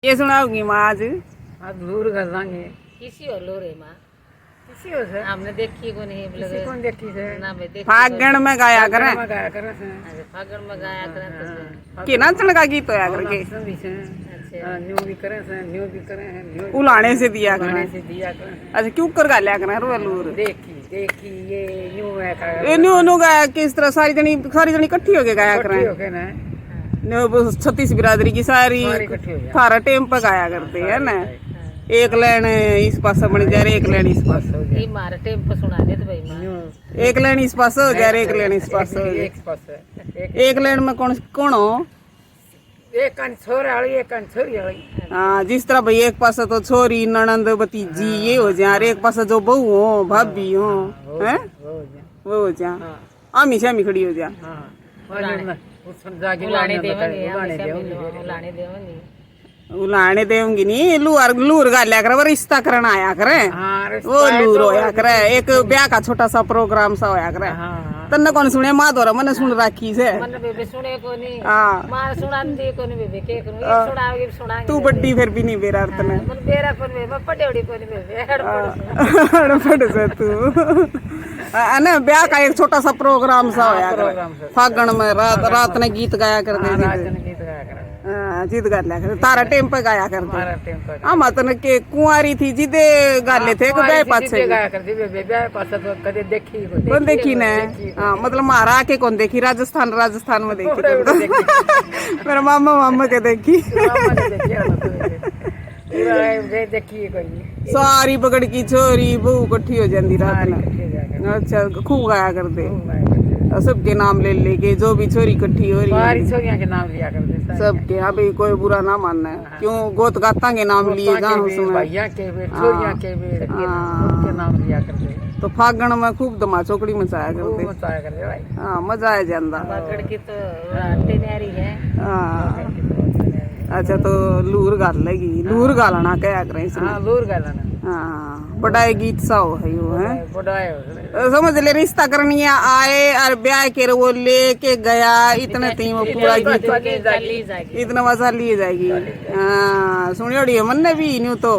ये सुनाओगी माँ आज? आज दूर कर देंगे किसी और लो रे माँ, किसी हो से हमने देखी को नहीं किसी कौन देखी से ना भाई देखी फागण में गाया करें में गाया करे से अरे फागण में गाया करें तो कि नाचण का गीत होया करके भी से अच्छा न्यू भी करे से न्यू भी करे हैं न्यू उलाने से दिया गाने करें। से दिया करे अच्छा क्यों कर गा लिया करें रोलूर देखी देखी ये न्यू है का ये न्यू न्यू गाया किस तरह सारी जनी इकट्ठी होके गाया इकट्ठी करें। होके ना न्यू छत्तीस बिरादरी की सारी सारी इकट्ठी हो जाए थारा टेम पे गाया करते है ना। एक लाइन इस पास बन जा रही, एक लाइन इस पास हो ये मारे टेम पर सुना दे तो भाई माँ न्यू जाए, एक लाइन इस पास हो जा रही, एक लाइन इस पास हो जाए। एक पास है एक लाइन में कौन कौन हो? एक कान छोरा वाली एक कान छोरी वाली हाँ जिस तरह भाई एक पास तो छोरी ननंद भतीजी ये हो जाए और एक पास जो बहू हो भाभी हो हैं वो हो जाए वो हो जाए हाँ आमी शामी खड़ी हो जाए। हाँ वाले में उस जाके उलाने देवांगे देवेंगे उलाने देवेंगे उलाने देंगी नहीं लूर लूर गा लिया करे रिश्ता करना आया करे हाँ वो लूर होया करे। एक ब्याह का छोटा सा प्रोग्राम सा होया करे। हाँ तन्ने कौन सुने माँ दोरा मैंने सुन रखी से। मन बेबे सुने को नहीं हाँ माँ सुना दी को नहीं बेबे के को ये सुनाओगे सुनाएंगे तू बड्डी फिर भी नहीं बेरा तने मन बेरा पर बेबे पटेवड़ी को नहीं बेबे हेड फट से तू ना ब्याह का एक छोटा सा प्रोग्राम सा होया प्रोग्राम करे से फागण में रात ने गीत गाया करते थे। राजन गीत गाया करा जीत गा लिया करते तारा टेम पे गाया करते। हमारा टेम पर हाँ मतन के कुंवारी थी जिदे गाले थे को ब्याह पाछे गाया करती बेबे ब्याह पास तो कदे देखी को कौन देखी ने। हाँ मतलब मारा आके कौन देखी राजस्थान राजस्थान में देखी तो। मेरा मामा मामा के देखी देखी कोई सारी पकड़ की छोरी बहू इकट्ठी हो जाती रात में। अच्छा खूब गाया करते सबके नाम ले लेके जो भी छोरी इकट्ठी हो रही सारी है छोरियां के नाम लिया करते सबके। हाँ भाई कोई बुरा ना मानना है क्यों गोत गाता के नाम लिए जान उसमें। भैया के भी छोरियां के भी उनके नाम लिया करते तो फागण में खूब धमा चौकड़ी मचाया खूब करते। मचाया करते भाई हाँ मजा आ जाता। पकड़ की तो टेन्यारी है हाँ अच्छा तो लूर गाल लगी लूर गालना क्या करें इसमें। हाँ दूर गया ना हाँ बड़ा गीत सा हो है यो है बड़ा समझ ले रिश्ता करनी है आए और ब्याह के वो लेके गया इतने तीन वो पूरा गीत चली जाएगी इतना मजा लिए जाएगी। हाँ सुनियो मन ने भी न्यू तो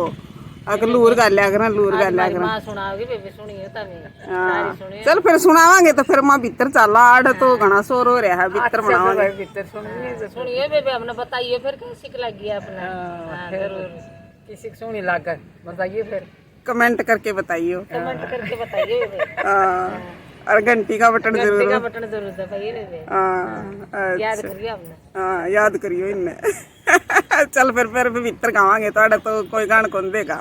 अगर लूर गा लिया करना लूर गा लिया करना। माँ सुनाओगी बेबे सुनिए तभी हाँ सारी सुनिए चल फिर सुनावांगे तो फिर माँ भीतर चला आड़ तो घना शोर हो रहा है भीतर बनावांगे। भीतर सुनिए तो सुनिए बेबे हमने बताइए फिर कैसी लगी अपना हाँ फिर जरूर किसी को सुनी लाकर बताइए फिर कमेंट करके बताइए। कमेंट करके बताइए बेबे हाँ, और घंटी का बटन घंटी जरूर। का बटन जरूर दबाइए बेबे हाँ याद अच्छा। करिए हमने हाँ याद करियो इनने। चल फिर भीतर गावांगे तो कोई गान कौन देगा।